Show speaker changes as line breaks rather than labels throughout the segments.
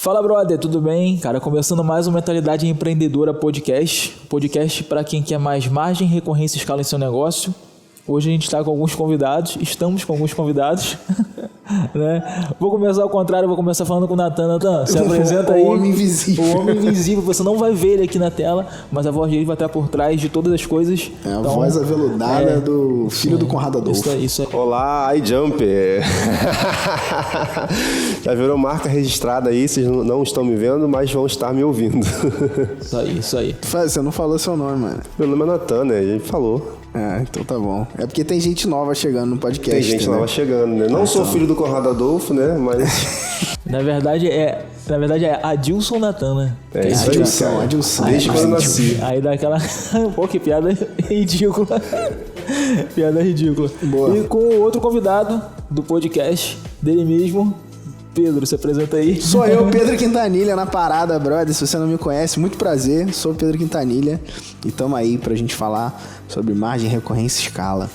Fala, brother, tudo bem? Cara, começando mais um Mentalidade Empreendedora Podcast. Podcast para quem quer mais margem, recorrência e escala em seu negócio. Hoje a gente está com alguns convidados, estamos com alguns convidados, né? Vou começar ao contrário, vou começar falando com o Natan. Natan, se apresenta aí.
O Homem Invisível.
O Homem Invisível, você não vai ver ele aqui na tela, mas a voz dele vai estar por trás de todas as coisas.
É a voz aveludada do filho do Conrado Adolfo.
Isso aí.
Olá, iJumper. Já virou marca registrada aí, vocês não estão me vendo, mas vão estar me ouvindo.
Isso aí.
Você não falou seu nome, mano.
Meu nome é Natan, né? A gente falou.
Então tá bom. É porque tem gente nova chegando no podcast.
Tem gente nova chegando, né? Não sou filho do Conrado Adolfo, né? Mas...
Na verdade é Adilson Natan, né?
É isso aí,
Adilson.
Desde quando eu nasci.
Aí dá aquela... Pô, que piada ridícula. Piada ridícula.
Boa.
E com o outro convidado do podcast, dele mesmo, Pedro, se apresenta aí.
Sou eu, Pedro Quintanilha, na parada, brother. Se você não me conhece, muito prazer. Sou o Pedro Quintanilha e tamo aí pra gente falar sobre margem, recorrência e escala.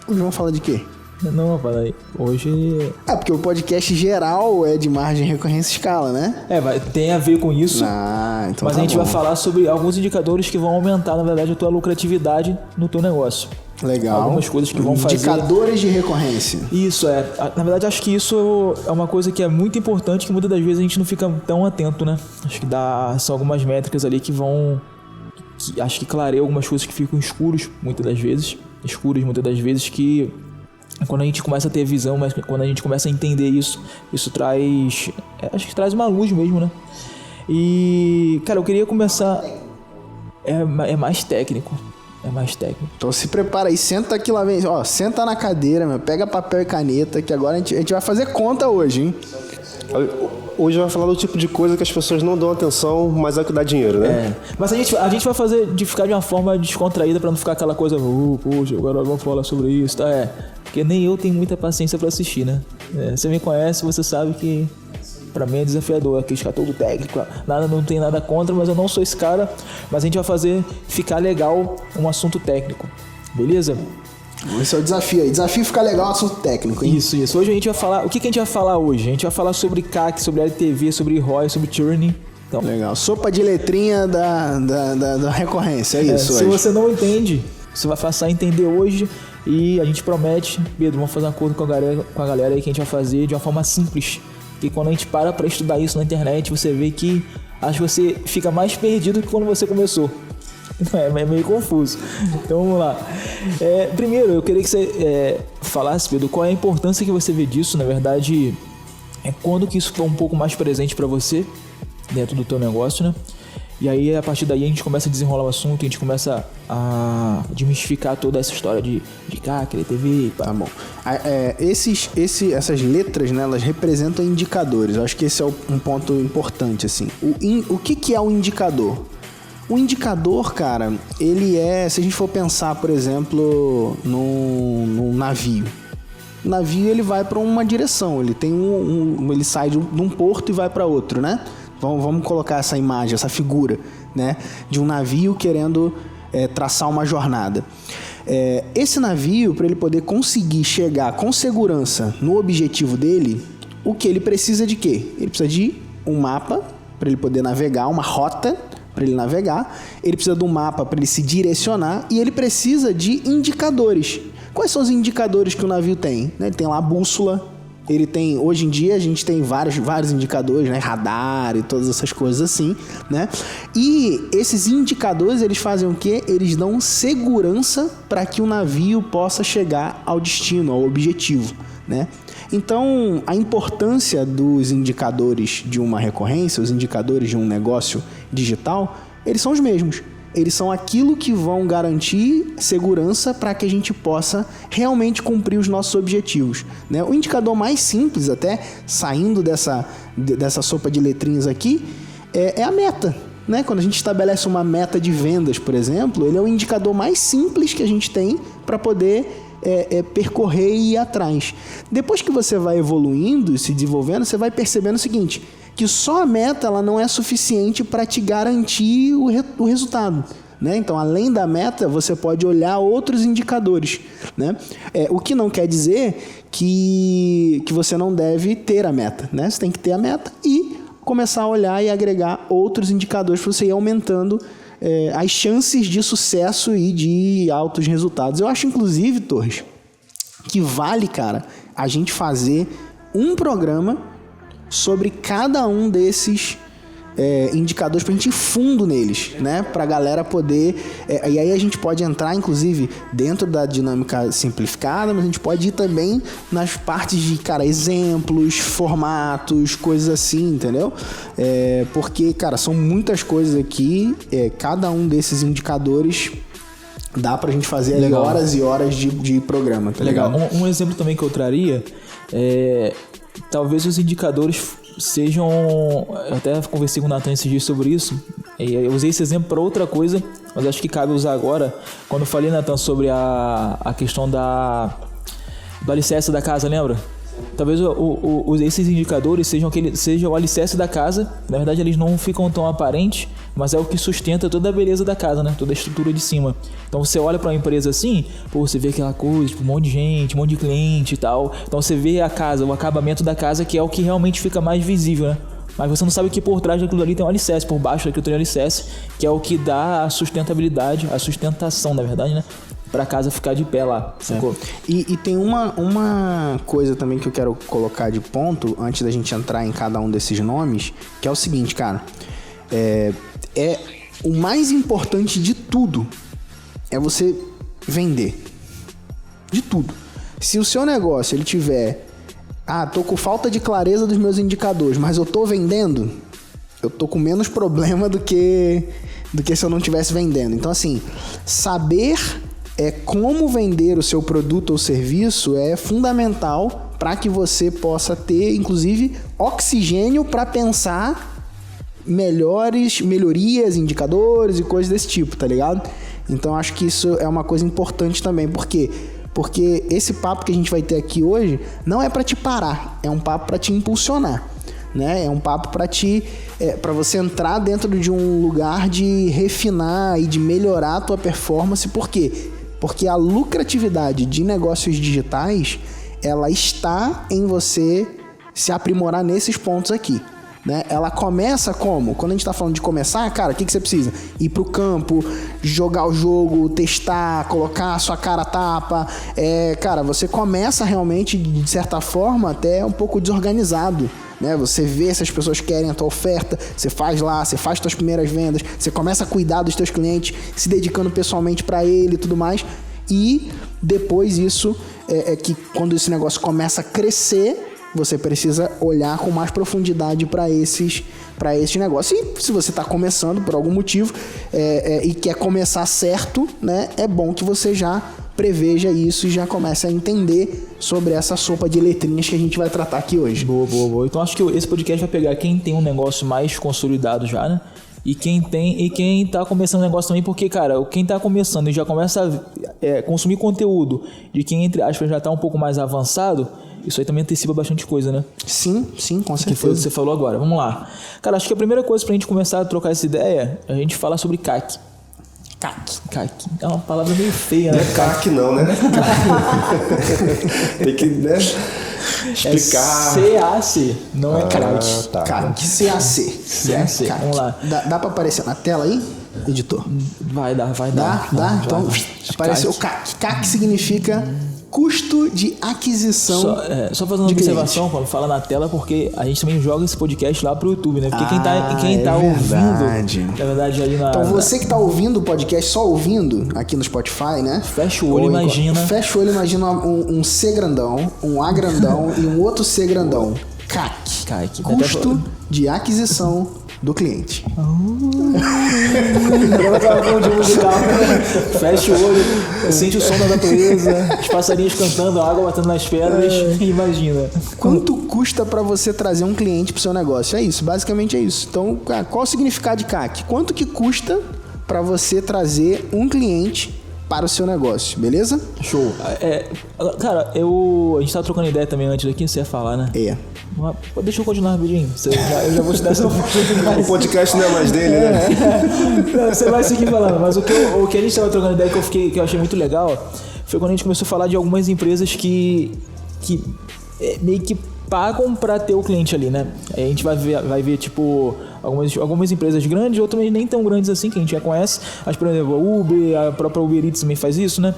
Hoje vamos falar de quê?
Não, fala aí. Hoje...
Porque o podcast geral é de margem, recorrência e escala, né?
Tem a ver com isso.
Então
mas
tá
a gente
bom.
vai falar sobre alguns indicadores que vão aumentar, na verdade, a tua lucratividade no teu negócio.
Legal.
Algumas coisas que vão fazer...
Indicadores de recorrência.
Isso, na verdade, acho que isso é uma coisa que é muito importante, que muitas das vezes a gente não fica tão atento, né? Acho que são algumas métricas ali que vão... acho que clareiam algumas coisas que ficam escuras, muitas das vezes, que quando a gente começa a ter visão, mas quando a gente começa a entender isso traz... acho que traz uma luz mesmo, né? E, cara, eu queria começar... É mais técnico.
Então se prepara aí, senta aqui lá, vem. Ó, senta na cadeira, meu. Pega papel e caneta, que agora a gente vai fazer conta hoje, hein?
Hoje vai falar do tipo de coisa que as pessoas não dão atenção, mas é o que dá dinheiro, né?
Mas a gente vai fazer de ficar de uma forma descontraída pra não ficar aquela coisa, poxa, agora vamos falar sobre isso, tá? Porque nem eu tenho muita paciência pra assistir, né? Você me conhece, você sabe que pra mim é desafiador, aquele cara todo técnico, não tem nada contra, mas eu não sou esse cara. Mas a gente vai fazer ficar legal um assunto técnico, beleza?
Esse é o desafio aí. Desafio ficar legal, assunto técnico, hein?
Isso. Hoje a gente vai falar... O que a gente vai falar hoje? A gente vai falar sobre CAC, sobre LTV, sobre ROI, sobre churn. Então,
legal. Sopa de letrinha da recorrência, é isso
se
hoje.
você não entende, você vai passar a entender hoje. E a gente promete, Pedro, vamos fazer um acordo com a galera aí que a gente vai fazer de uma forma simples. Porque quando a gente para estudar isso na internet, você vê que acho que você fica mais perdido que quando você começou. É meio confuso. Então vamos lá. Primeiro, eu queria que você falasse, Pedro, qual é a importância que você vê disso. Na verdade, quando que isso foi um pouco mais presente para você dentro do teu negócio, né? E aí, a partir daí, a gente começa a desenrolar o assunto, a gente começa a desmistificar toda essa história de CAC, LTV.
Tá bom. Essas letras, né, elas representam indicadores. Eu acho que esse é um ponto importante, assim. O que é um indicador? O indicador, cara, ele se a gente for pensar, por exemplo, num navio. O navio, ele vai para uma direção, ele tem ele sai de um porto e vai para outro, né? Vamos colocar essa imagem, essa figura, né, de um navio querendo traçar uma jornada. Esse navio, para ele poder conseguir chegar com segurança no objetivo dele, o que ele precisa de quê? Ele precisa de um mapa para ele poder navegar, uma rota para ele navegar, ele precisa de um mapa para ele se direcionar e ele precisa de indicadores. Quais são os indicadores que o navio tem? Ele tem lá a bússola. Ele tem, hoje em dia a gente tem vários indicadores, né? Radar e todas essas coisas assim, né? E esses indicadores, eles fazem o quê? Eles dão segurança para que o navio possa chegar ao destino, ao objetivo, né? Então, a importância dos indicadores de uma recorrência, os indicadores de um negócio digital, eles são os mesmos. Eles são aquilo que vão garantir segurança para que a gente possa realmente cumprir os nossos objetivos, né? O indicador mais simples, até saindo dessa sopa de letrinhas aqui, é a meta, né? Quando a gente estabelece uma meta de vendas, por exemplo, ele é o indicador mais simples que a gente tem para poder percorrer e ir atrás. Depois que você vai evoluindo e se desenvolvendo, você vai percebendo o seguinte, que só a meta ela não é suficiente para te garantir o resultado, né? Então, além da meta, você pode olhar outros indicadores, né? O que não quer dizer que você não deve ter a meta, né? Você tem que ter a meta e começar a olhar e agregar outros indicadores para você ir aumentando as chances de sucesso e de altos resultados. Eu acho, inclusive, Torres, que vale, cara, a gente fazer um programa sobre cada um desses indicadores pra gente ir fundo neles, né? Pra galera poder... e aí a gente pode entrar, inclusive, dentro da dinâmica simplificada, mas a gente pode ir também nas partes de, cara, exemplos, formatos, coisas assim, entendeu? Porque, cara, são muitas coisas aqui, cada um desses indicadores dá pra gente fazer ali horas e horas de programa, tá
legal.
ligado?
Um exemplo também que eu traria talvez os indicadores sejam... Eu até conversei com o Nathan esses dias sobre isso. Eu usei esse exemplo para outra coisa, mas acho que cabe usar agora. Quando eu falei, Nathan, sobre a questão do alicerce da casa, lembra? Talvez esses indicadores sejam o alicerce da casa. Na verdade, eles não ficam tão aparentes, mas é o que sustenta toda a beleza da casa, né? Toda a estrutura de cima. Então você olha para uma empresa assim, você vê aquela coisa, tipo, um monte de gente, um monte de cliente e tal. Então você vê a casa, o acabamento da casa, que é o que realmente fica mais visível, né? Mas você não sabe que por trás daquilo ali tem um alicerce, por baixo daquilo tem um alicerce, que é o que dá a sustentabilidade, a sustentação, na verdade, né? Pra casa ficar de pé lá, sacou?
E tem uma coisa também que eu quero colocar de ponto, antes da gente entrar em cada um desses nomes, que é o seguinte, cara. O mais importante de tudo é você vender. De tudo. Se o seu negócio, ele tiver... tô com falta de clareza dos meus indicadores, mas eu tô vendendo, eu tô com menos problema do que se eu não estivesse vendendo. Então, assim, saber como vender o seu produto ou serviço é fundamental para que você possa ter, inclusive, oxigênio para pensar melhorias, indicadores e coisas desse tipo, tá ligado? Então, acho que isso é uma coisa importante também, porque esse papo que a gente vai ter aqui hoje não é para te parar, é um papo para te impulsionar, né? É um papo para você entrar dentro de um lugar de refinar e de melhorar a tua performance. Por quê? Porque a lucratividade de negócios digitais, ela está em você se aprimorar nesses pontos aqui, né? Ela começa como? Quando a gente está falando de começar, cara, o que você precisa? Ir pro campo, jogar o jogo, testar, colocar a sua cara a tapa. Cara, você começa realmente, de certa forma, até um pouco desorganizado, né? Você vê se as pessoas querem a tua oferta, você faz suas primeiras vendas, você começa a cuidar dos teus clientes, se dedicando pessoalmente para ele e tudo mais. E depois isso que quando esse negócio começa a crescer, você precisa olhar com mais profundidade para esses negócios. E se você está começando por algum motivo e quer começar certo, né, é bom que você já preveja isso e já comece a entender sobre essa sopa de letrinhas que a gente vai tratar aqui hoje.
Boa. Então acho que esse podcast vai pegar quem tem um negócio mais consolidado já, né? E quem tá começando o negócio também, porque, cara, quem tá começando e já começa a consumir conteúdo de quem, entre aspas, já tá um pouco mais avançado, isso aí também antecipa bastante coisa, né?
Sim, com certeza.
Que foi o que você falou agora. Vamos lá. Cara, acho que a primeira coisa pra gente começar a trocar essa ideia, a gente fala sobre CAC. CAC. É uma palavra meio feia, né?
Não é CAC não, né? Tem que, né, explicar.
CAC, não é CAC.
Tá.
CAC.
CAC. Vamos lá.
Dá pra aparecer na tela aí, editor?
Vai dar.
Dá? Então, apareceu o CAC. CAC significa custo de aquisição.
Só fazendo uma observação quando fala na tela, porque a gente também joga esse podcast lá pro YouTube, né? Porque quem tá ouvindo, na verdade, ali na...
Então você que tá ouvindo o podcast, só ouvindo aqui no Spotify, né?
Fecha o olho, imagina
um C grandão, um A grandão e um outro C grandão. CAC. Custo de aquisição do cliente.
Agora tá falando de musical. Fecha o olho, sente o som da natureza, os passarinhos cantando, a água batendo nas pedras. Imagina.
Quanto custa para você trazer um cliente pro seu negócio? É isso, basicamente é isso. Então, qual o significado de CAC? Quanto que custa para você trazer um cliente para o seu negócio, beleza?
Show. Cara, a gente tava trocando ideia também antes daqui, você ia falar, né? Deixa eu continuar rapidinho. Eu já vou te dar essa oportunidade.
O podcast não é mais dele, né?
Você vai seguir falando, mas o que a gente tava trocando ideia que eu achei muito legal foi quando a gente começou a falar de algumas empresas que meio que pagam pra ter o cliente ali, né? Aí a gente vai ver tipo, algumas empresas grandes, outras nem tão grandes assim, que a gente já conhece. Mas, por exemplo, a Uber, a própria Uber Eats também faz isso, né?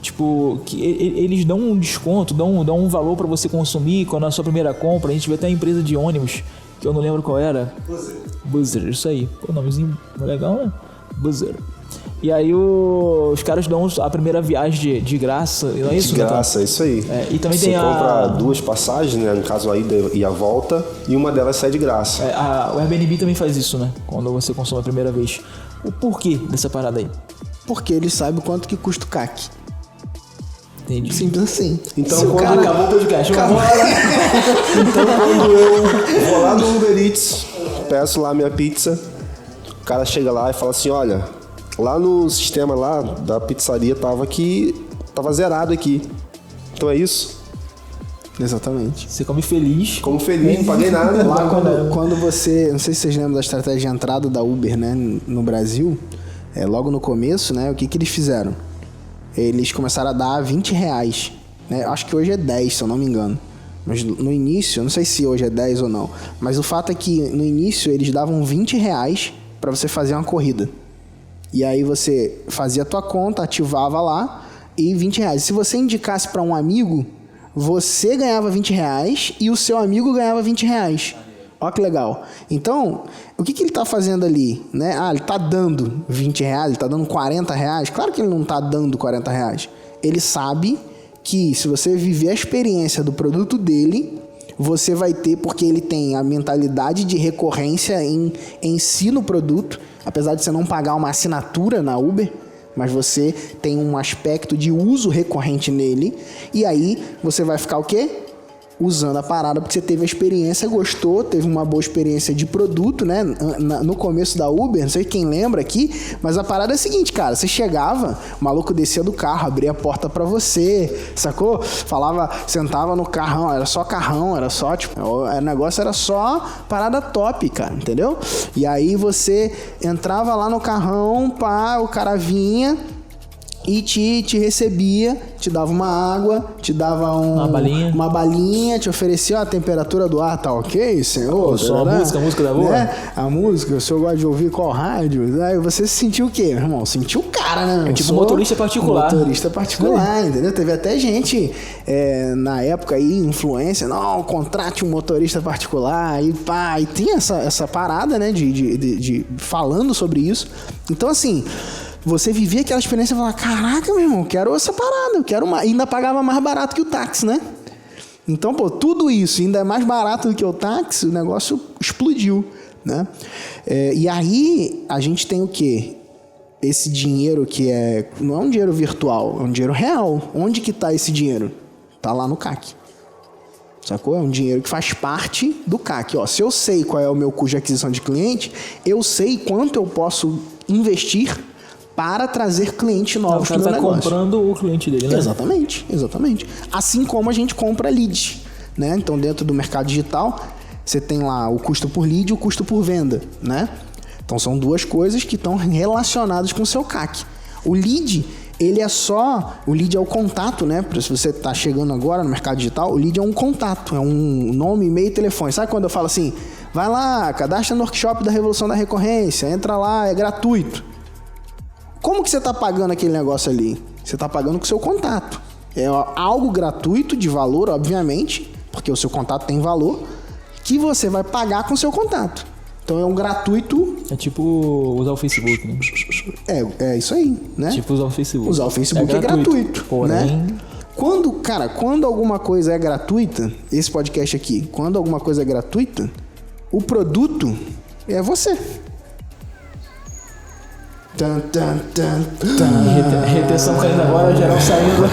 Tipo, que eles dão um desconto, dão um valor pra você consumir quando é a sua primeira compra. A gente vê até a empresa de ônibus, que eu não lembro qual era. Buzzer, isso aí. Pô, nomezinho legal, né? Buzzer. E aí os caras dão a primeira viagem de graça, não é isso?
De graça, é isso aí.
E também
você compra 2 passagens, né? No caso a ida e a volta, e uma delas sai de graça.
O Airbnb também faz isso, né? Quando você consome a primeira vez. O porquê dessa parada aí?
Porque ele sabe quanto que custa o CAC.
Entendi.
Simples assim.
Então,
Acabou o podcast.
Então, quando eu vou lá no Uber Eats, peço lá minha pizza, o cara chega lá e fala assim, olha, lá no sistema lá da pizzaria tava zerado aqui. Então é isso?
Exatamente.
Você come feliz.
Como feliz, não paguei nada.
Lá quando você... Não sei se vocês lembram da estratégia de entrada da Uber, né? No Brasil, logo no começo, né? O que eles fizeram? Eles começaram a dar R$20, né? Acho que hoje é 10, se eu não me engano. Mas no início, eu não sei se hoje é 10 ou não, mas o fato é que no início eles davam R$20 para você fazer uma corrida. E aí você fazia a tua conta, ativava lá e R$20. Se você indicasse para um amigo, você ganhava R$20 e o seu amigo ganhava R$20. Olha que legal. Então, o que ele está fazendo ali? Né? Ele está dando R$20, ele está dando R$40. Claro que ele não está dando R$40. Ele sabe que se você viver a experiência do produto dele, você vai ter, porque ele tem a mentalidade de recorrência em si no produto, apesar de você não pagar uma assinatura na Uber, mas você tem um aspecto de uso recorrente nele, e aí você vai ficar o quê? Usando a parada porque você teve a experiência, gostou, teve uma boa experiência de produto, né? No começo da Uber, não sei quem lembra aqui, mas a parada é a seguinte, cara, você chegava, o maluco descia do carro, abria a porta pra você, sacou? Falava, sentava no carrão, era só carrão, era só, tipo, o negócio era só parada top, cara, entendeu? E aí você entrava lá no carrão, pá, o cara vinha e te recebia, te dava uma água, te dava uma balinha, te oferecia a temperatura do ar, tá ok, senhor?
A música da boa?
Né? A música, o senhor gosta de ouvir qual rádio? Aí você se sentiu o quê, meu irmão? Sentiu o cara, né?
Tipo motorista particular.
Motorista particular, entendeu? Teve até gente, na época aí, influência, não, contrate um motorista particular, e pá, e tinha essa parada, né, de falando sobre isso. Então, assim, você vivia aquela experiência e falava, caraca, meu irmão, quero essa parada, eu quero uma... E ainda pagava mais barato que o táxi, né? Então, pô, tudo isso ainda é mais barato do que o táxi, o negócio explodiu, né? E aí, a gente tem o quê? Esse dinheiro que não é um dinheiro virtual, é um dinheiro real. Onde que tá esse dinheiro? Tá lá no CAC. Sacou? É um dinheiro que faz parte do CAC. Ó, se eu sei qual é o meu custo de aquisição de cliente, eu sei quanto eu posso investir para trazer clientes novos para o meu negócio.
O cara tá comprando o cliente dele, né?
Exatamente, exatamente. Assim como a gente compra leads, né? Então, dentro do mercado digital, você tem lá o custo por lead e o custo por venda, né? Então, são duas coisas que estão relacionadas com o seu CAC. O lead, o lead é o contato, né? Se você está chegando agora no mercado digital, o lead é um contato, é um nome, e-mail e telefone. Sabe quando eu falo assim, vai lá, cadastra no workshop da Revolução da Recorrência, entra lá, é gratuito. Como que você está pagando aquele negócio ali? Você está pagando com o seu contato. É algo gratuito, de valor, obviamente, porque o seu contato tem valor, que você vai pagar com o seu contato. Então é um gratuito...
É tipo usar o Facebook, né?
É isso aí, né?
Tipo usar o Facebook.
Usar o Facebook é gratuito,
porém...
né? Quando alguma coisa é gratuita, esse podcast aqui, quando alguma coisa é gratuita, o produto é você.
Retenção caindo agora, geral saindo.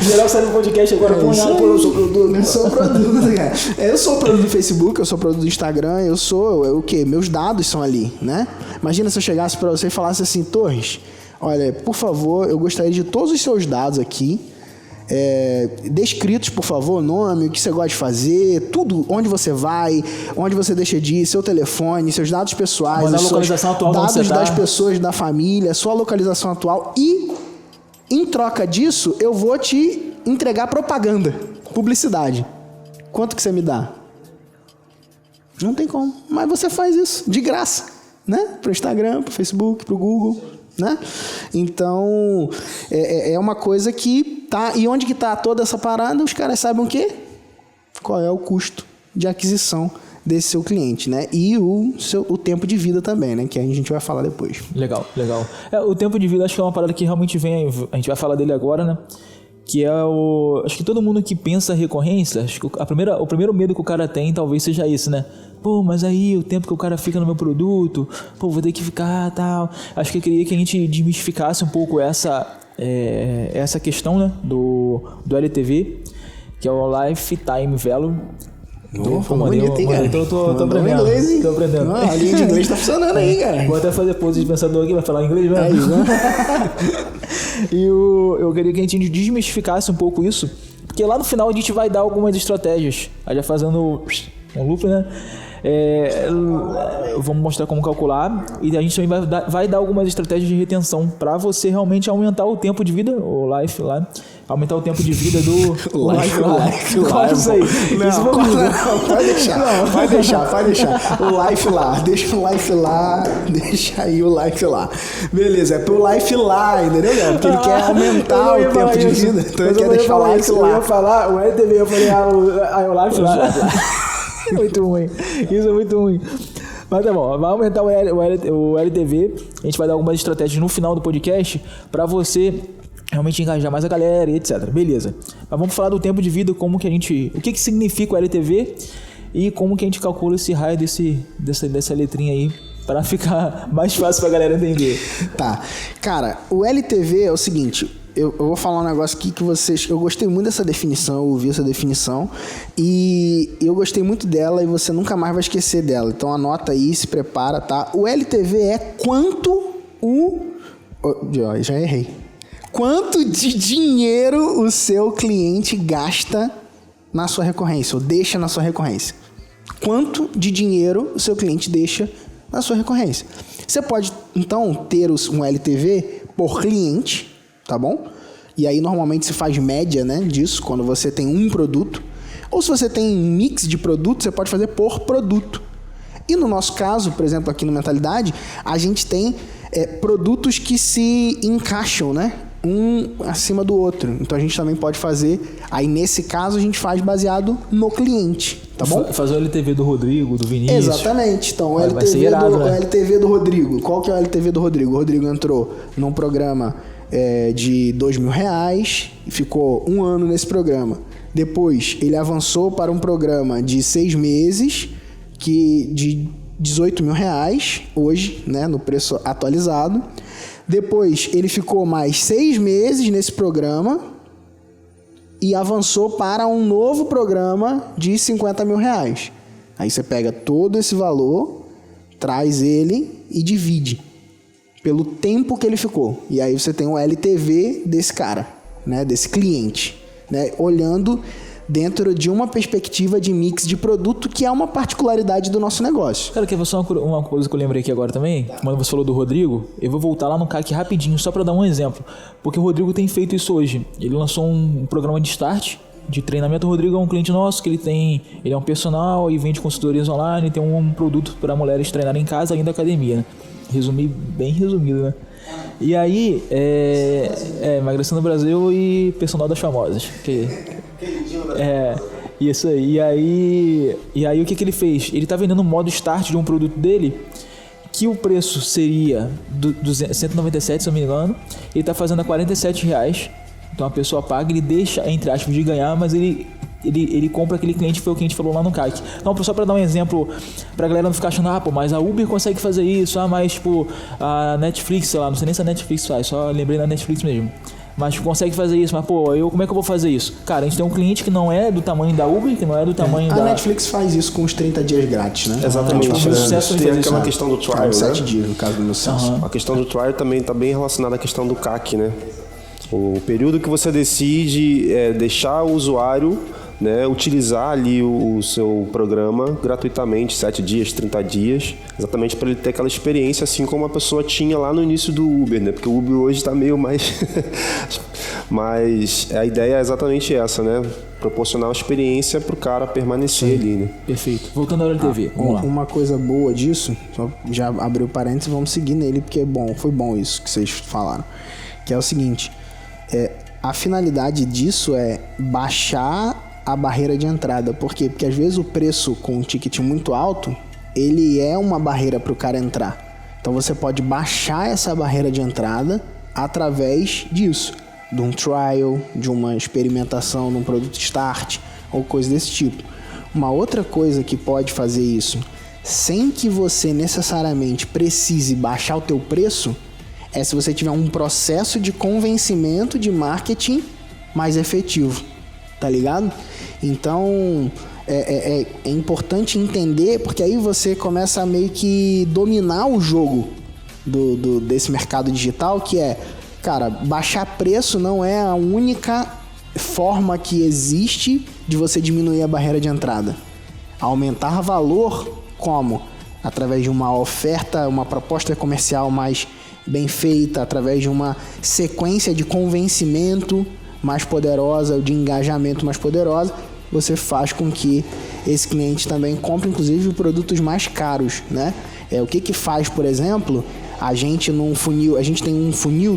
Geral saindo do podcast agora.
Eu sou produto, cara. Eu sou produto do Facebook, eu sou produto do Instagram, eu sou o quê? Meus dados são ali, né? Imagina se eu chegasse pra você e falasse assim, Torres, olha, por favor, eu gostaria de todos os seus dados aqui, descritos, por favor, nome, o que você gosta de fazer, tudo, onde você vai, onde você deixa de ir, seu telefone, seus dados pessoais,
a localização atual,
dados das pessoas da família, sua localização atual, e em troca disso eu vou te entregar propaganda, publicidade. Quanto que você me dá? Não tem como. Mas você faz isso de graça, né? Pro Instagram, pro Facebook, pro Google, né? Então, é uma coisa que tá... E onde que tá toda essa parada? Os caras sabem o quê? Qual é o custo de aquisição desse seu cliente, né? E o tempo de vida também, né? Que a gente vai falar depois.
Legal. O tempo de vida acho que é uma parada que realmente vem... A gente vai falar dele agora, né? Que é o... Acho que todo mundo que pensa recorrência, acho que o primeiro medo que o cara tem talvez seja esse, né? Pô, mas aí o tempo que o cara fica no meu produto, pô, vou ter que ficar, tal... Acho que eu queria que a gente desmistificasse um pouco essa questão, né? Do LTV, que é o Lifetime Value.
Bonito, hein, cara?
Tô aprendendo.
Inglês, hein?
Tô aprendendo.
A linha de inglês tá funcionando aí, cara.
Vou até fazer pose de pensador aqui, vai falar inglês mesmo?
É isso, né?
E eu queria que a gente desmistificasse um pouco isso, porque lá no final a gente vai dar algumas estratégias. Aí já fazendo um loop, né? Vamos mostrar como calcular, e a gente também vai dar algumas estratégias de retenção para você realmente aumentar o tempo de vida, o life lá, aumentar o tempo de vida do life lá. Isso aí.
Vai deixar. O life lá, deixa o life lá, deixa aí o life lá. Beleza, é pro life lá, entendeu? Porque ele quer aumentar o tempo de vida, então ele quer deixar o life lá.
Eu ia falar, o LTV, eu falei, o life lá. Muito ruim. Isso é muito ruim. Mas tá bom, vai aumentar o LTV. A gente vai dar algumas estratégias no final do podcast para você realmente engajar mais a galera e etc. Beleza. Mas vamos falar do tempo de vida, como que o que significa o LTV e como que a gente calcula esse raio dessa letrinha aí para ficar mais fácil pra galera entender.
Tá. Cara, o LTV é o seguinte... Eu vou falar um negócio aqui que eu gostei muito dessa definição, eu ouvi essa definição e eu gostei muito dela e você nunca mais vai esquecer dela. Então anota aí, se prepara, tá? O LTV é quanto já errei. Quanto de dinheiro o seu cliente gasta na sua recorrência ou deixa na sua recorrência. Quanto de dinheiro o seu cliente deixa na sua recorrência. Você pode, então, ter um LTV por cliente, tá bom? E aí normalmente se faz média, né, disso, quando você tem um produto. Ou se você tem um mix de produtos, você pode fazer por produto. E no nosso caso, por exemplo, aqui no Mentalidade, a gente tem produtos que se encaixam, né, um acima do outro. Então a gente também pode fazer, aí nesse caso a gente faz baseado no cliente, tá bom?
Fazer o LTV do Rodrigo, do Vinícius.
Exatamente. Então o LTV do Rodrigo. Qual que é o LTV do Rodrigo? O Rodrigo entrou num programa de R$2.000 e ficou 1 ano nesse programa. Depois ele avançou para um programa de 6 meses de R$18.000 hoje, né, no preço atualizado. Depois ele ficou mais 6 meses nesse programa e avançou para um novo programa de R$50.000. Aí você pega todo esse valor, traz ele e divide pelo tempo que ele ficou. E aí você tem o LTV desse cara, né, desse cliente, né, olhando dentro de uma perspectiva de mix de produto, que é uma particularidade do nosso negócio.
Cara, quer ver só uma coisa que eu lembrei aqui agora também? Quando você falou do Rodrigo, eu vou voltar lá no CAC rapidinho, só para dar um exemplo. Porque o Rodrigo tem feito isso hoje. Ele lançou um programa de start, de treinamento. O Rodrigo é um cliente nosso, que ele é um personal e vende consultorias online, tem um produto para mulheres treinarem em casa, além da academia, né? Bem resumido, né? E aí, emagrecendo no Brasil e personal das famosas. Isso aí. E aí o que ele fez? Ele tá vendendo um modo start de um produto dele, que o preço seria R$197, se eu não me engano. Ele tá fazendo a R$47. Então a pessoa paga, ele deixa, entre aspas, de ganhar, mas ele compra aquele cliente, foi o que a gente falou lá no CAC. Então, só para dar um exemplo, pra galera não ficar achando, mas a Uber consegue fazer isso, mas tipo, a Netflix, sei lá, não sei nem se a Netflix faz, só lembrei da Netflix mesmo. Mas consegue fazer isso, mas como é que eu vou fazer isso? Cara, a gente tem um cliente que não é do tamanho da Uber, que não é do tamanho da...
A Netflix faz isso com os 30 dias grátis, né?
Exatamente.
Tem
aquela questão do trial,
7
né?
dias, no caso do meu senso.
A questão do trial também está bem relacionada à questão do CAC, né? O período que você decide deixar o usuário né, utilizar ali o seu programa gratuitamente, 7 dias, 30 dias, exatamente para ele ter aquela experiência assim como a pessoa tinha lá no início do Uber, né? Porque o Uber hoje está meio mais... Mas a ideia é exatamente essa, né? Proporcionar uma experiência para o cara permanecer ali, né?
Perfeito. Voltando à LTV, vamos lá.
Uma coisa boa disso, só já abriu parênteses, vamos seguir nele, porque foi bom isso que vocês falaram. Que é o seguinte, a finalidade disso é baixar a barreira de entrada. Por quê? Porque às vezes o preço com um ticket muito alto, ele é uma barreira para o cara entrar. Então você pode baixar essa barreira de entrada através disso. De um trial, de uma experimentação, de um produto start ou coisa desse tipo. Uma outra coisa que pode fazer isso sem que você necessariamente precise baixar o teu preço é se você tiver um processo de convencimento de marketing mais efetivo, tá ligado? Então é importante entender, porque aí você começa a meio que dominar o jogo desse mercado digital, que é, cara, baixar preço não é a única forma que existe de você diminuir a barreira de entrada. Aumentar valor como? Através de uma oferta, uma proposta comercial mais bem feita, através de uma sequência de convencimento mais poderosa, de engajamento mais poderosa, você faz com que esse cliente também compre, inclusive, produtos mais caros, né? O que faz, por exemplo... A gente num funil, a gente tem um funil,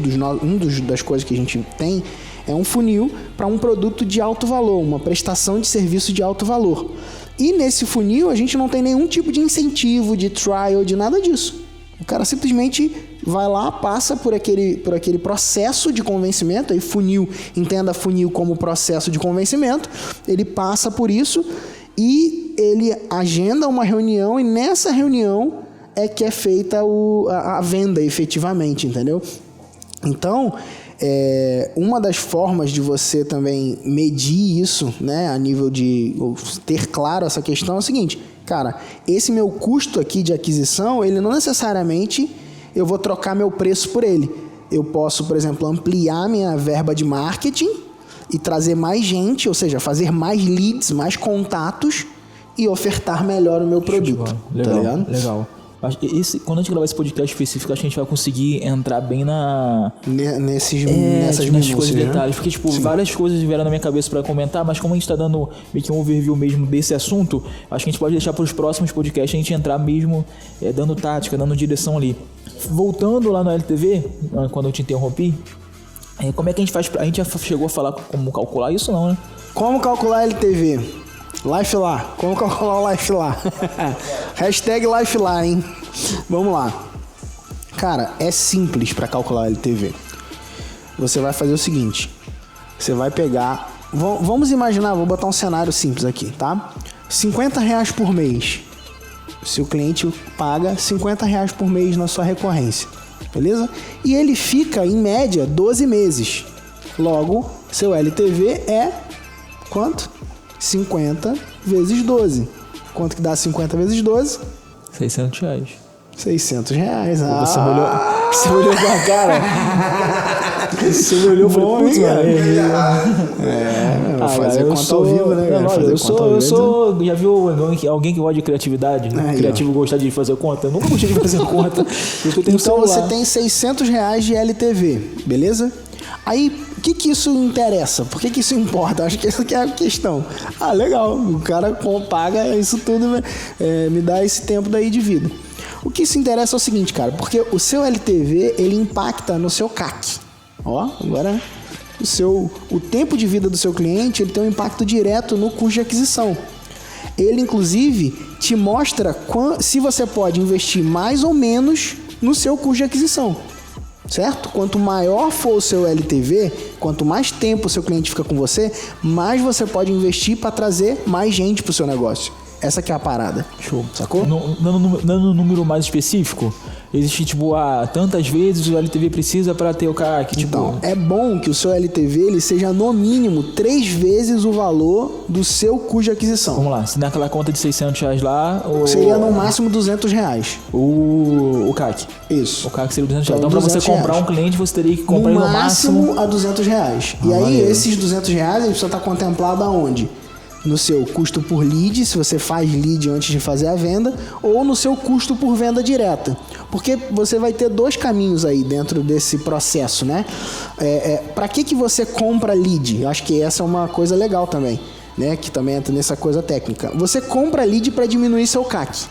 das coisas que a gente tem é um funil para um produto de alto valor, uma prestação de serviço de alto valor. E nesse funil a gente não tem nenhum tipo de incentivo, de trial, de nada disso. O cara simplesmente vai lá, passa por aquele processo de convencimento, aí funil, entenda funil como processo de convencimento, ele passa por isso e ele agenda uma reunião e nessa reunião é que é feita a venda efetivamente, entendeu? Então, uma das formas de você também medir isso, né, a nível de ter claro essa questão é o seguinte, cara, esse meu custo aqui de aquisição, ele não necessariamente eu vou trocar meu preço por ele. Eu posso, por exemplo, ampliar minha verba de marketing e trazer mais gente, ou seja, fazer mais leads, mais contatos e ofertar melhor o meu produto.
Legal,
tá ligado?
Legal. Quando a gente gravar esse podcast específico, acho que a gente vai conseguir entrar bem nessas coisas,
né?
detalhes. Porque, várias coisas vieram na minha cabeça para comentar, mas como a gente tá dando meio que um overview mesmo desse assunto, acho que a gente pode deixar para os próximos podcasts a gente entrar mesmo dando tática, dando direção ali. Voltando lá no LTV, quando eu te interrompi, como é que a gente faz? A gente já chegou a falar como calcular isso, não, né?
Como calcular LTV? Life lá. Como calcular o Life lá? Hashtag Life lá, hein? Vamos lá. Cara, é simples para calcular LTV. Você vai fazer o seguinte. Você vai pegar... Vamos imaginar, vou botar um cenário simples aqui, tá? R$50 por mês. Se o cliente paga R$50 por mês na sua recorrência. Beleza? E ele fica, em média, 12 meses. Logo, seu LTV é... quanto? 50 vezes 12. Quanto que dá 50 vezes 12?
R$600.
R$600.
Você me olhou com a cara. Você me olhou pra mim,
fazer conta ao vivo, né?
Já viu alguém que gosta de criatividade? Criativo gostar de fazer conta? Eu nunca gostei de fazer conta.
Então você tem R$600 de LTV, beleza? Aí, o que isso interessa? Por que isso importa? Acho que essa que é a questão. Legal, o cara paga isso tudo, me dá esse tempo daí de vida. O que isso interessa é o seguinte, cara, porque o seu LTV, ele impacta no seu CAC. Agora, o tempo de vida do seu cliente, ele tem um impacto direto no custo de aquisição. Ele, inclusive, te mostra se você pode investir mais ou menos no seu custo de aquisição. Certo? Quanto maior for o seu LTV, quanto mais tempo o seu cliente fica com você, mais você pode investir para trazer mais gente para o seu negócio. Essa que é a parada.
Show.
Sacou?
Dando um número mais específico, existe tantas vezes o LTV precisa para ter o CAC.
Então, é bom que o seu LTV ele seja no mínimo 3 vezes o valor do seu custo de aquisição.
Vamos lá, se der aquela conta de R$600 lá...
Seria no máximo R$200.
O CAC.
Isso.
O CAC seria R$200. Então, para você comprar um cliente, você teria que comprar
no
ele no máximo
a R$200. E aí, esses R$200 ele precisa estar contemplado aonde? no seu custo por lead, se você faz lead antes de fazer a venda, ou no seu custo por venda direta. Porque você vai ter dois caminhos aí dentro desse processo, né? Para que você compra lead? Eu acho que essa é uma coisa legal também, né? Que também entra nessa coisa técnica. Você compra lead para diminuir seu CAC.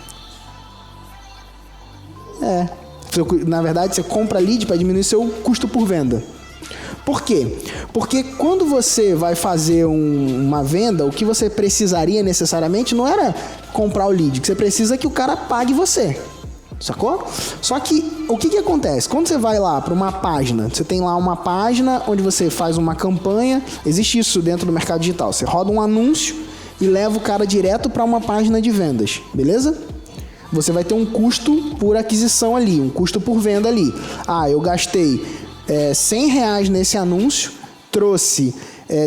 Na verdade, você compra lead para diminuir seu custo por venda. Por quê? Porque quando você vai fazer uma venda, o que você precisaria necessariamente não era comprar o lead, o que você precisa é que o cara pague você, sacou? Só que o que acontece? Quando você vai lá para uma página, você tem lá uma página onde você faz uma campanha, existe isso dentro do mercado digital, você roda um anúncio e leva o cara direto para uma página de vendas, beleza? Você vai ter um custo por aquisição ali, um custo por venda ali. Eu gastei R$100 nesse anúncio, trouxe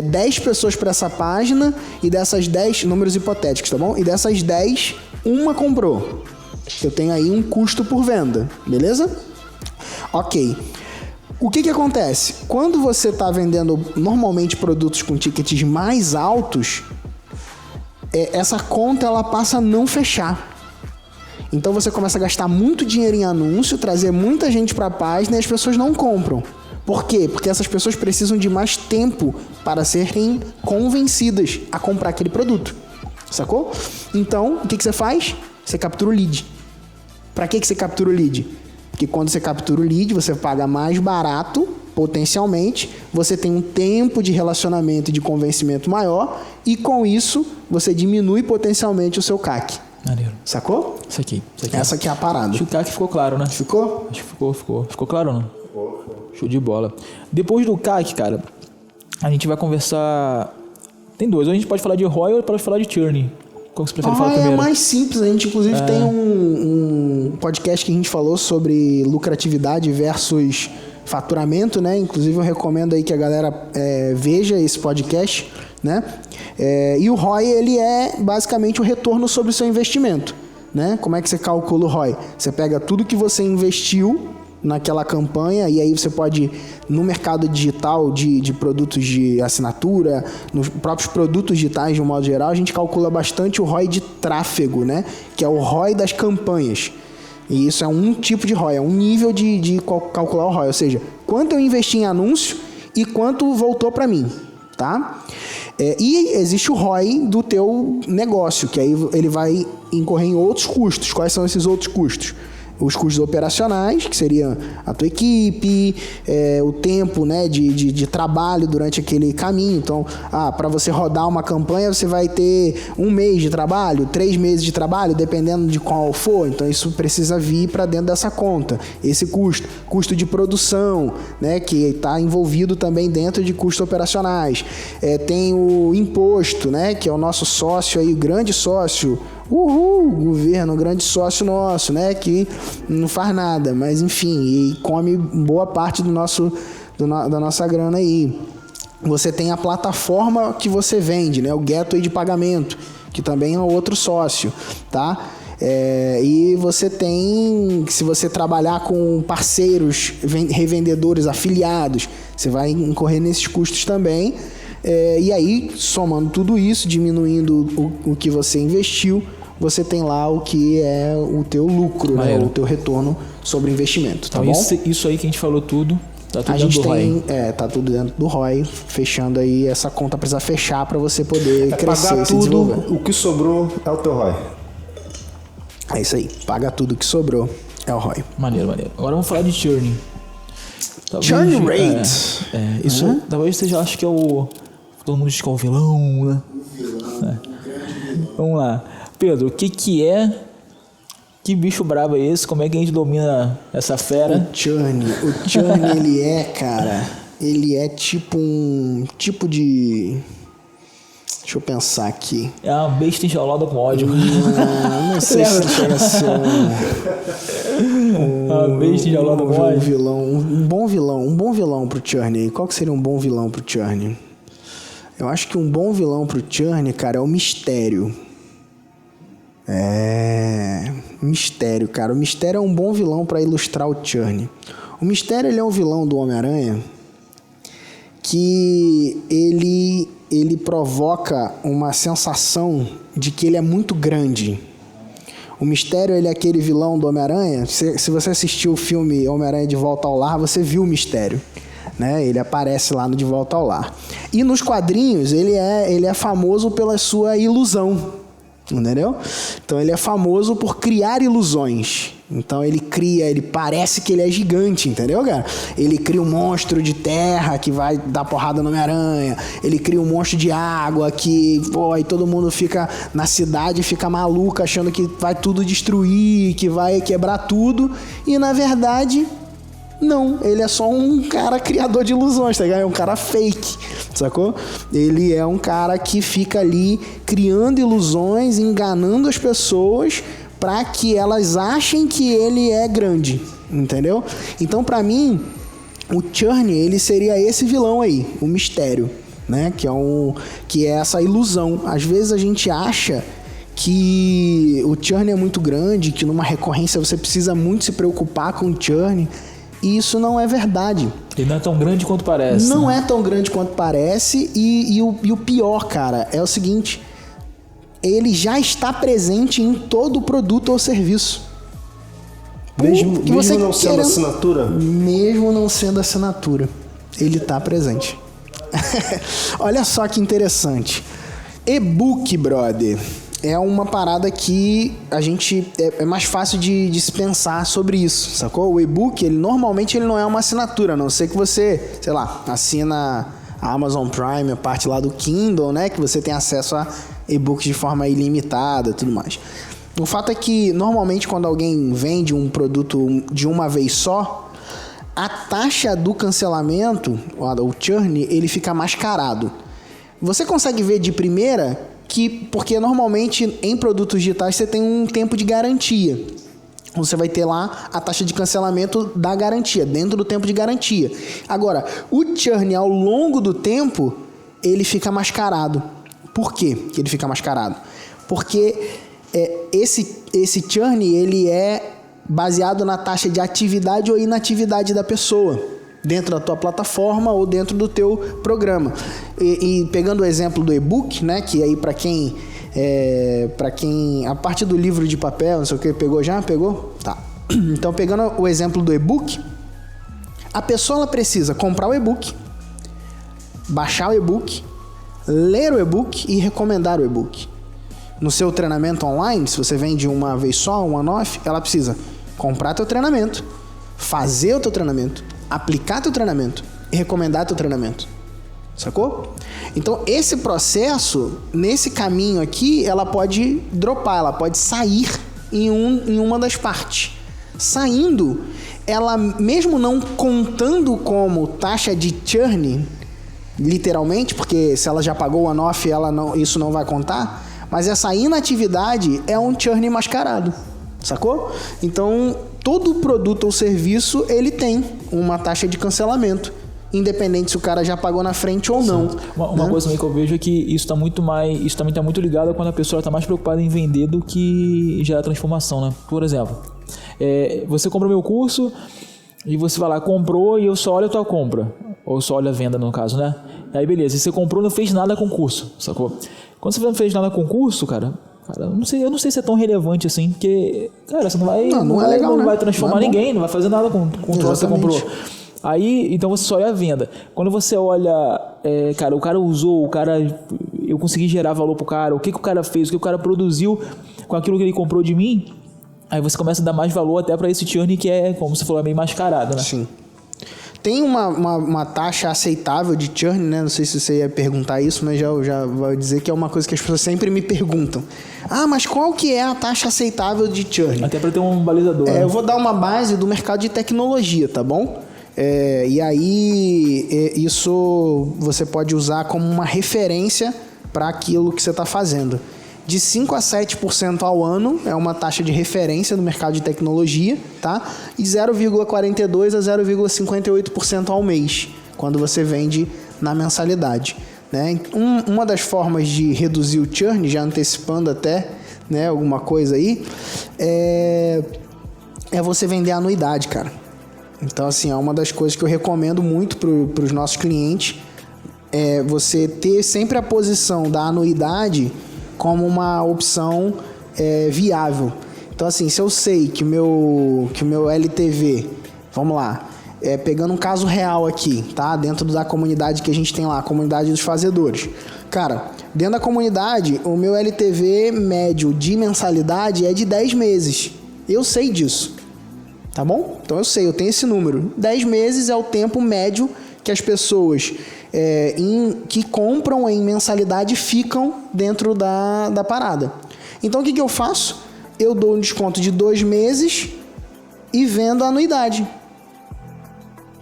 10 pessoas para essa página e dessas 10, números hipotéticos, tá bom? E dessas 10, uma comprou. Eu tenho aí um custo por venda, beleza? Ok. O que acontece? Quando você está vendendo normalmente produtos com tickets mais altos, essa conta ela passa a não fechar. Então você começa a gastar muito dinheiro em anúncio, trazer muita gente para a página e as pessoas não compram. Por quê? Porque essas pessoas precisam de mais tempo para serem convencidas a comprar aquele produto. Sacou? Então, o que você faz? Você captura o lead. Para que você captura o lead? Porque quando você captura o lead, você paga mais barato, potencialmente, você tem um tempo de relacionamento e de convencimento maior e com isso você diminui potencialmente o seu CAC.
Maneiro.
Sacou?
Isso aqui.
Essa aqui é a parada.
Acho que o CAC ficou claro, né?
Ficou?
Acho que ficou. Ficou claro ou não? Ficou. Show de bola. Depois do CAC, cara, a gente vai conversar... Tem dois. Ou a gente pode falar de ROI ou pode falar de churn. Qual que você prefere falar primeiro?
É mais simples. A gente, inclusive, tem um podcast que a gente falou sobre lucratividade versus faturamento, né? Inclusive, eu recomendo aí que a galera veja esse podcast, né? E o ROI, ele é basicamente o retorno sobre o seu investimento, né? Como é que você calcula o ROI? Você pega tudo que você investiu naquela campanha e aí você pode, no mercado digital de produtos de assinatura, nos próprios produtos digitais de um modo geral, a gente calcula bastante o ROI de tráfego, né? Que é o ROI das campanhas. E isso é um tipo de ROI, é um nível de calcular o ROI, ou seja, quanto eu investi em anúncio e quanto voltou para mim, tá? E existe o ROI do teu negócio, que aí ele vai incorrer em outros custos. Quais são esses outros custos? Os custos operacionais, que seria a tua equipe, o tempo, né, de trabalho durante aquele caminho. Então, para você rodar uma campanha, você vai ter 1 mês de trabalho, 3 meses de trabalho, dependendo de qual for. Então, isso precisa vir para dentro dessa conta. Esse custo de produção, né, que está envolvido também dentro de custos operacionais. Tem o imposto, né, que é o nosso sócio aí, o grande sócio. Governo, um grande sócio nosso, né? Que não faz nada, mas enfim, e come boa parte da nossa grana aí. Você tem a plataforma que você vende, né? O gateway de pagamento, que também é outro sócio, tá? E você tem, se você trabalhar com parceiros, revendedores, afiliados, você vai incorrer nesses custos também. E aí, somando tudo isso, diminuindo o que você investiu, você tem lá o que é o teu lucro, né? O teu retorno sobre investimento, tá
então,
bom?
Isso aí que a gente falou tudo, tá tudo dentro do ROI.
Tá tudo dentro do ROI, fechando aí essa conta, precisa fechar para você poder crescer
pagar
e se
tudo,
desenvolver.
o que sobrou é o teu ROI.
É isso aí, paga tudo que sobrou, é o ROI.
Maneiro. Agora vamos falar de churn.
Churn rate.
Isso, talvez você já acha que é o... Todo mundo diz que é o vilão, né? Vamos lá. Pedro, o que é? Que bicho brabo é esse? Como é que a gente domina essa fera?
O churn, ele é, cara, ele é tipo um tipo de... Deixa eu pensar aqui.
É uma besta enjaulada com ódio.
Não sei se chega a ser
uma besta enjaulada com ódio.
Um bom vilão pro churn aí. Qual que seria um bom vilão pro churn? Eu acho que um bom vilão pro churn, cara, é o mistério. Mistério, cara. O mistério é um bom vilão para ilustrar o churn. O mistério, ele é um vilão do Homem-Aranha que ele provoca uma sensação de que ele é muito grande. O Mistério, ele é aquele vilão do Homem-Aranha. Se você assistiu o filme Homem-Aranha de Volta ao Lar, você viu o Mistério, né? Ele aparece lá no De Volta ao Lar. E nos quadrinhos, ele é famoso pela sua ilusão, entendeu? Então ele é famoso por criar ilusões. Então ele parece que ele é gigante, entendeu, cara? Ele cria um monstro de terra que vai dar porrada no Homem-Aranha. Ele cria um monstro de água que, aí todo mundo fica na cidade, fica maluco, achando que vai tudo destruir, que vai quebrar tudo. E na verdade, não, ele é só um cara criador de ilusões, tá ligado? É um cara fake, sacou? Ele é um cara que fica ali criando ilusões, enganando as pessoas para que elas achem que ele é grande, entendeu? Então, para mim, o Churn, ele seria esse vilão aí, o Mistério, né? Que é essa ilusão. Às vezes a gente acha que o Churn é muito grande, que numa recorrência você precisa muito se preocupar com o Churn. E isso não é verdade.
Ele não é tão grande quanto parece.
Não é tão grande quanto parece. E o pior, cara, é o seguinte: ele já está presente em todo produto ou serviço.
Mesmo não sendo assinatura?
Mesmo não sendo assinatura, ele está presente. Olha só que interessante. E-book, brother, é uma parada que a gente é mais fácil de se pensar sobre isso, sacou? O e-book, normalmente ele não é uma assinatura, a não ser que você, sei lá, assina a Amazon Prime, a parte lá do Kindle, né? Que você tem acesso a e-books de forma ilimitada e tudo mais. O fato é que, normalmente, quando alguém vende um produto de uma vez só, a taxa do cancelamento, o churn, ele fica mascarado. Você consegue ver de primeira porque normalmente em produtos digitais você tem um tempo de garantia. Você vai ter lá a taxa de cancelamento da garantia, dentro do tempo de garantia. Agora, o churn ao longo do tempo, ele fica mascarado. Por quê que ele fica mascarado? Porque esse churn, ele é baseado na taxa de atividade ou inatividade da pessoa, dentro da tua plataforma ou dentro do teu programa. E pegando o exemplo do e-book, né, que aí para quem a parte do livro de papel, não sei o que, pegou já? Pegou? Tá. Então, pegando o exemplo do e-book, a pessoa ela precisa comprar o e-book, baixar o e-book, ler o e-book e recomendar o e-book. No seu treinamento online, se você vende uma vez só, um one-off, ela precisa comprar teu treinamento, fazer o teu treinamento, aplicar teu treinamento e recomendar teu treinamento. Sacou? Então, esse processo, nesse caminho aqui, ela pode dropar, ela pode sair em uma das partes. Saindo, ela mesmo não contando como taxa de churn, literalmente, porque se ela já pagou o one-off, isso não vai contar, mas essa inatividade é um churn mascarado, sacou? Então, todo produto ou serviço, ele tem uma taxa de cancelamento, independente se o cara já pagou na frente ou não.
Uma coisa também que eu vejo é que isso também está muito ligado quando a pessoa está mais preocupada em vender do que gerar transformação, né? Por exemplo, você compra meu curso e você vai lá, comprou e eu só olho a tua compra, ou só olho a venda no caso, né? Aí beleza, e você comprou e não fez nada com o curso, sacou? Quando você não fez nada com o curso, cara, eu não sei se é tão relevante assim, porque, cara, você não vai, não vai transformar ninguém, não vai fazer nada com o troço que você comprou. Aí, então você só olha a venda. Quando você olha, cara, o cara usou, eu consegui gerar valor pro cara, o que o cara fez, o que o cara produziu com aquilo que ele comprou de mim, aí você começa a dar mais valor até para esse churn que é, como você falou, é meio mascarado, né?
Sim. Tem uma taxa aceitável de churn, né? Não sei se você ia perguntar isso, mas já vou dizer que é uma coisa que as pessoas sempre me perguntam. Ah, mas qual que é a taxa aceitável de churn?
Até para ter um balizador.
Eu vou dar uma base do mercado de tecnologia, tá bom? E aí, isso você pode usar como uma referência para aquilo que você está fazendo. De 5 a 7% ao ano é uma taxa de referência no mercado de tecnologia, tá? E 0,42% a 0,58% ao mês, quando você vende na mensalidade, né? Uma das formas de reduzir o churn, já antecipando até, né, alguma coisa aí, é você vender anuidade, cara. Então, assim, é uma das coisas que eu recomendo muito para os nossos clientes, é você ter sempre a posição da anuidade como uma opção viável. Então, assim, se eu sei que o meu LTV, vamos lá, pegando um caso real aqui, tá? Dentro da comunidade que a gente tem lá, a comunidade dos fazedores. Cara, dentro da comunidade, o meu LTV médio de mensalidade é de 10 meses. Eu sei disso, tá bom? Então eu sei, eu tenho esse número. 10 meses é o tempo médio que as pessoas que compram em mensalidade ficam dentro da parada. Então o que eu faço? Eu dou um desconto de 2 meses e vendo a anuidade.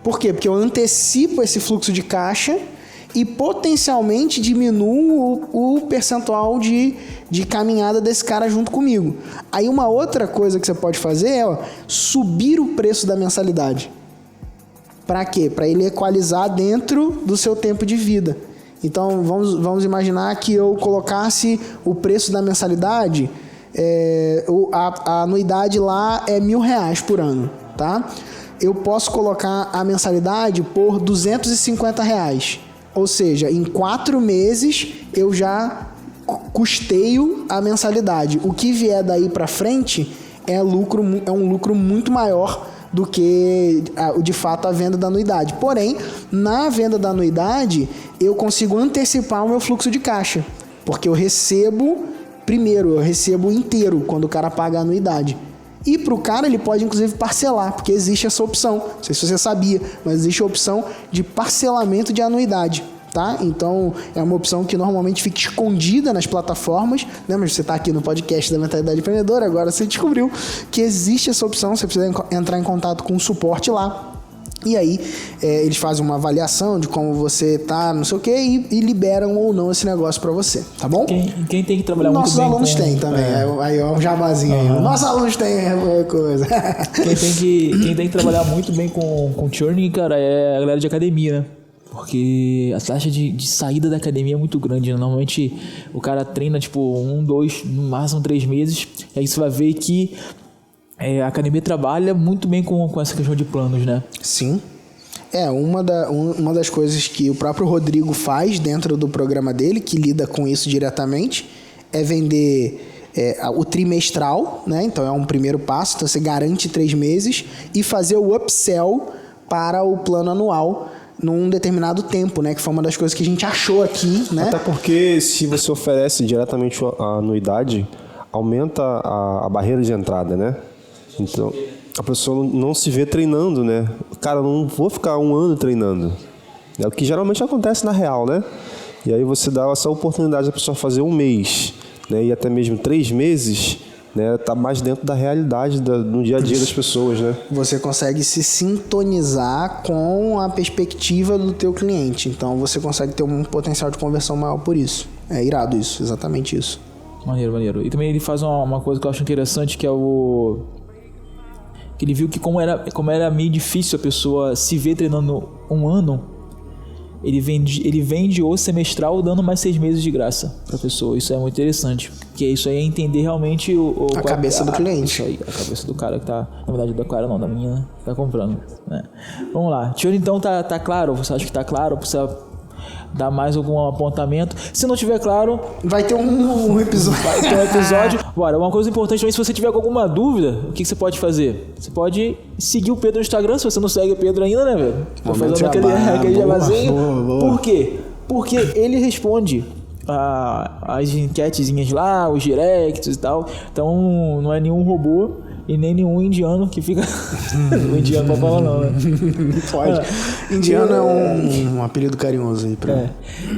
Por quê? Porque eu antecipo esse fluxo de caixa e potencialmente diminuo o percentual de caminhada desse cara junto comigo. Aí uma outra coisa que você pode fazer é subir o preço da mensalidade. Para quê? Para ele equalizar dentro do seu tempo de vida. Então vamos imaginar que eu colocasse o preço da mensalidade, a anuidade lá é R$1.000 por ano, tá? Eu posso colocar a mensalidade por R$250. Ou seja, em 4 meses eu já custeio a mensalidade. O que vier daí para frente é um lucro muito maior do que de fato a venda da anuidade. Porém, na venda da anuidade eu consigo antecipar o meu fluxo de caixa, porque eu recebo inteiro quando o cara paga a anuidade. E para o cara ele pode inclusive parcelar, porque existe essa opção, não sei se você sabia, mas existe a opção de parcelamento de anuidade, tá? Então é uma opção que normalmente fica escondida nas plataformas, né? Mas você está aqui no podcast da Mentalidade Empreendedora, agora você descobriu que existe essa opção, você precisa entrar em contato com o suporte lá. E aí, eles fazem uma avaliação de como você tá, não sei o que, e liberam ou não esse negócio para você, tá bom?
Quem tem que trabalhar muito bem...
Nossos alunos têm também, aí ó, um jabazinho aí. Nossos alunos têm coisa.
Quem tem que trabalhar muito bem com churning, cara, é a galera de academia, né? Porque a taxa de saída da academia é muito grande, né? Normalmente o cara treina tipo 1, 2, no máximo 3 meses, e aí você vai ver que a academia trabalha muito bem com essa questão de planos, né?
Sim. Uma das coisas que o próprio Rodrigo faz dentro do programa dele, que lida com isso diretamente, é vender o trimestral, né? Então é um primeiro passo, então você garante 3 meses e fazer o upsell para o plano anual num determinado tempo, né? Que foi uma das coisas que a gente achou aqui, né?
Até porque se você oferece diretamente a anuidade, aumenta a barreira de entrada, né? Então, a pessoa não se vê treinando, né? Cara, eu não vou ficar 1 ano treinando. É o que geralmente acontece na real, né? E aí você dá essa oportunidade da pessoa fazer 1 mês, né? E até mesmo 3 meses, né? Tá mais dentro da realidade no dia a dia das pessoas, né?
Você consegue se sintonizar com a perspectiva do teu cliente. Então, você consegue ter um potencial de conversão maior por isso. É irado isso, exatamente isso.
Maneiro. E também ele faz uma coisa que eu acho interessante, que é que ele viu que como era meio difícil a pessoa se ver treinando 1 ano, ele vende o semestral dando mais 6 meses de graça pra pessoa. Isso é muito interessante, porque isso aí é entender realmente
a cabeça do cliente.
Isso aí, a cabeça do cara que tá, na verdade do cara não, da menina que tá comprando, né? Vamos lá, Tio, então tá claro? Você acha que tá claro? Precisa dar mais algum apontamento? Se não tiver claro,
vai ter um episódio.
Vai ter um episódio. Bora, uma coisa importante também, se você tiver alguma dúvida, o que você pode fazer? Você pode seguir o Pedro no Instagram, se você não segue o Pedro ainda, né, velho? Tô fazendo aquele jabazinho. Por quê? Porque ele responde as enquetezinhas lá, os directs e tal. Então não é nenhum robô e nem nenhum indiano que fica... O indiano não fala não, né?
Pode. Indiano é um apelido carinhoso aí pra...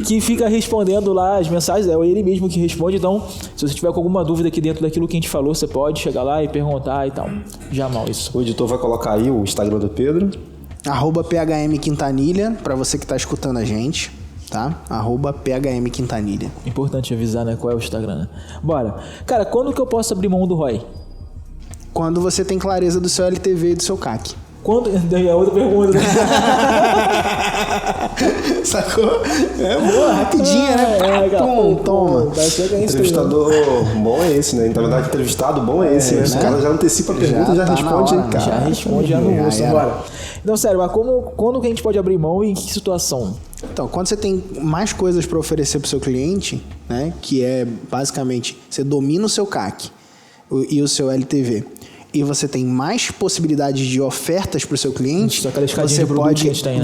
Que fica respondendo lá as mensagens, é ele mesmo que responde. Então, se você tiver com alguma dúvida aqui dentro daquilo que a gente falou, você pode chegar lá e perguntar e tal. Jamal, isso.
O editor vai colocar aí o Instagram do Pedro.
@PHMQuintanilha, pra você que tá escutando a gente, tá? @PHMQuintanilha.
Importante avisar, né? Qual é o Instagram, né? Bora. Cara, quando que eu posso abrir mão do ROI?
Quando você tem clareza do seu LTV e do seu CAC.
Quando... Daí a outra pergunta, né?
Sacou? Boa, rapidinha, né? Toma.
Entrevistador bom é esse, né? Na verdade, entrevistado bom é esse, né? Os caras já antecipam a pergunta e já
tá
responde aí, cara.
Já responde já no bolso, bora. Então, sério, mas quando que a gente pode abrir mão e em que situação?
Então, quando você tem mais coisas para oferecer para o seu cliente, né, que é basicamente você domina o seu CAC e o seu LTV, e você tem mais possibilidades de ofertas para o seu cliente,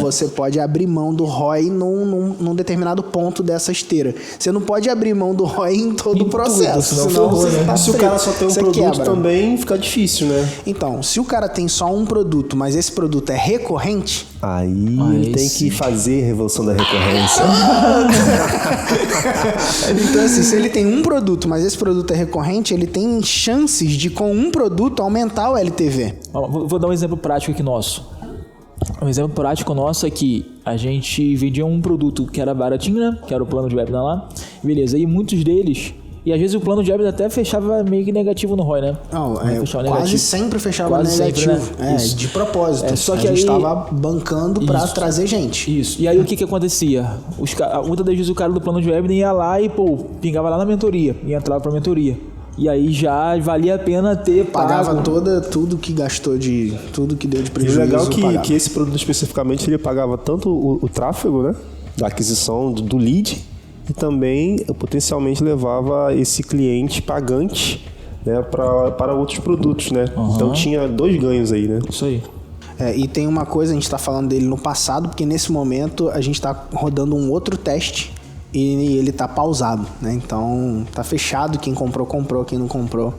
você pode abrir mão do ROI num determinado ponto dessa esteira. Você não pode abrir mão do ROI em todo o processo.
Se o cara só tem um produto também, fica difícil, né?
Então, se o cara tem só um produto, mas esse produto é recorrente...
Aí ele tem que fazer a revolução da recorrência.
Então, assim, se ele tem um produto, mas esse produto é recorrente, ele tem chances de, com um produto, aumentar o LTV.
Vou dar um exemplo prático aqui nosso. Um exemplo prático nosso é que a gente vendia um produto que era baratinho, né? Que era o plano de webinar lá. Beleza, e muitos deles... E às vezes o plano de webinar até fechava meio que negativo no ROI, né?
Não, quase sempre fechava negativo. Sempre, né? De propósito.
Só que
a gente estava bancando para trazer gente.
Isso. E aí o que acontecia? Muitas das vezes o cara do plano de webinar ia lá e, pingava lá na mentoria. E entrava pra mentoria. E aí já valia a pena ter
pagava tudo que gastou tudo que deu de prejuízo.
E o legal que esse produto especificamente ele pagava tanto o tráfego, né? Da aquisição do lead, e também potencialmente levava esse cliente pagante, né, para outros produtos, né? Então tinha 2 ganhos aí, né?
Isso aí.
E tem uma coisa, a gente está falando dele no passado, porque nesse momento a gente está rodando um outro teste e ele está pausado, né? Então tá fechado, quem comprou, quem não comprou,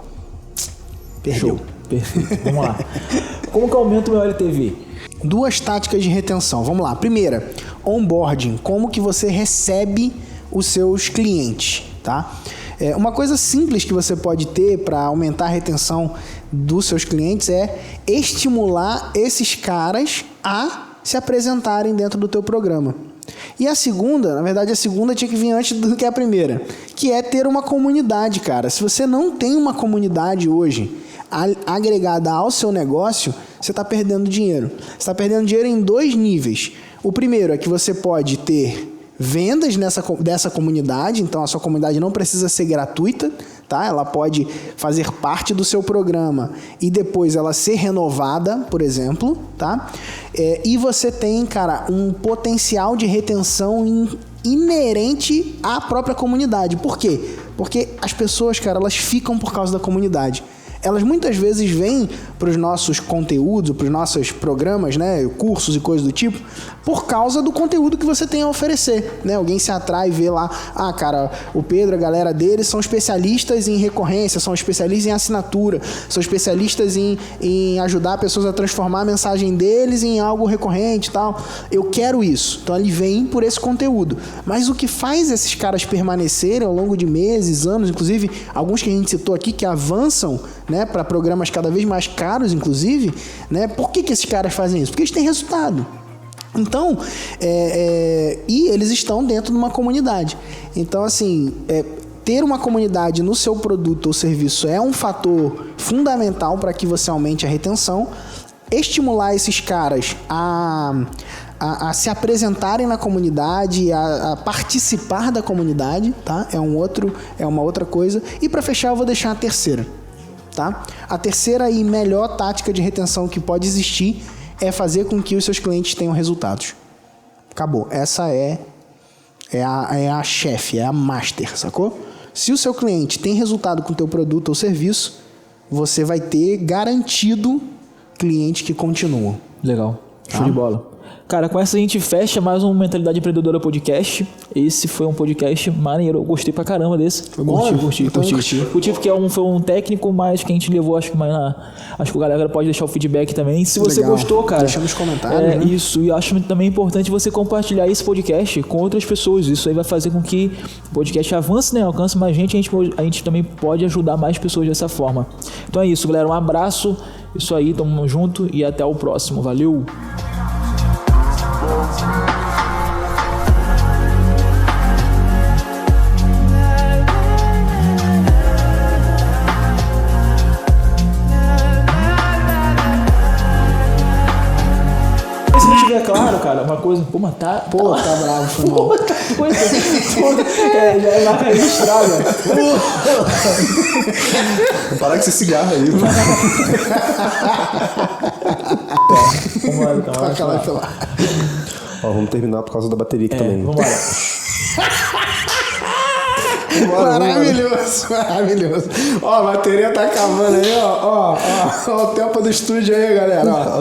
perdeu.
Show. Perfeito. Vamos lá. Como que aumenta o meu LTV?
2 táticas de retenção. Vamos lá. Primeira, onboarding. Como que você recebe os seus clientes, tá? Uma coisa simples que você pode ter para aumentar a retenção dos seus clientes é estimular esses caras a se apresentarem dentro do teu programa. E a segunda, na verdade a segunda tinha que vir antes do que a primeira, que é ter uma comunidade, cara. Se você não tem uma comunidade hoje agregada ao seu negócio, você está perdendo dinheiro. Você está perdendo dinheiro em 2 níveis. O primeiro é que você pode ter vendas dessa comunidade, então a sua comunidade não precisa ser gratuita, tá? Ela pode fazer parte do seu programa e depois ela ser renovada, por exemplo, tá? E você tem, cara, um potencial de retenção inerente à própria comunidade. Por quê? Porque as pessoas, cara, elas ficam por causa da comunidade. Elas muitas vezes vêm para os nossos conteúdos, para os nossos programas, né, cursos e coisas do tipo, por causa do conteúdo que você tem a oferecer, né? Alguém se atrai e vê lá, cara, o Pedro, a galera dele são especialistas em recorrência, são especialistas em assinatura, são especialistas em ajudar pessoas a transformar a mensagem deles em algo recorrente e tal. Eu quero isso. Então ele vem por esse conteúdo. Mas o que faz esses caras permanecerem ao longo de meses, anos, inclusive alguns que a gente citou aqui que avançam, né, para programas cada vez mais caros, inclusive, né? Por que esses caras fazem isso? Porque eles têm resultado. Então, e eles estão dentro de uma comunidade. Então, assim, ter uma comunidade no seu produto ou serviço é um fator fundamental para que você aumente a retenção. Estimular esses caras a se apresentarem na comunidade, a participar da comunidade, tá? É uma outra coisa. E para fechar, eu vou deixar a terceira. Tá? A terceira e melhor tática de retenção que pode existir é fazer com que os seus clientes tenham resultados. Acabou. Essa é a chefe, é a master, sacou? Se o seu cliente tem resultado com o teu produto ou serviço, você vai ter garantido clientes que continuam.
Legal. Show de bola. Cara, com essa a gente fecha mais um Mentalidade Empreendedora Podcast. Esse foi um podcast maneiro. Eu gostei pra caramba desse.
Foi bom?
Curti porque foi um técnico, mas que a gente levou, acho que o galera pode deixar o feedback também. Se você gostou, cara,
deixa nos comentários. Né?
Isso, e acho também importante você compartilhar esse podcast com outras pessoas. Isso aí vai fazer com que o podcast avance, né? Alcance mais gente. A gente também pode ajudar mais pessoas dessa forma. Então é isso, galera. Um abraço. Isso aí, tamo junto e até o próximo. Valeu! Se não tiver claro, cara, uma coisa... Pô, mas tá
bravo, foi mal.
Já é marca registrada.
Vou parar com esse cigarro aí.
Vamos lá.
Ó, vamos terminar por causa da bateria aqui também.
Vambora.
Maravilhoso. Ó, a bateria tá acabando aí, ó. Ó o tempo do estúdio aí, galera. Ó.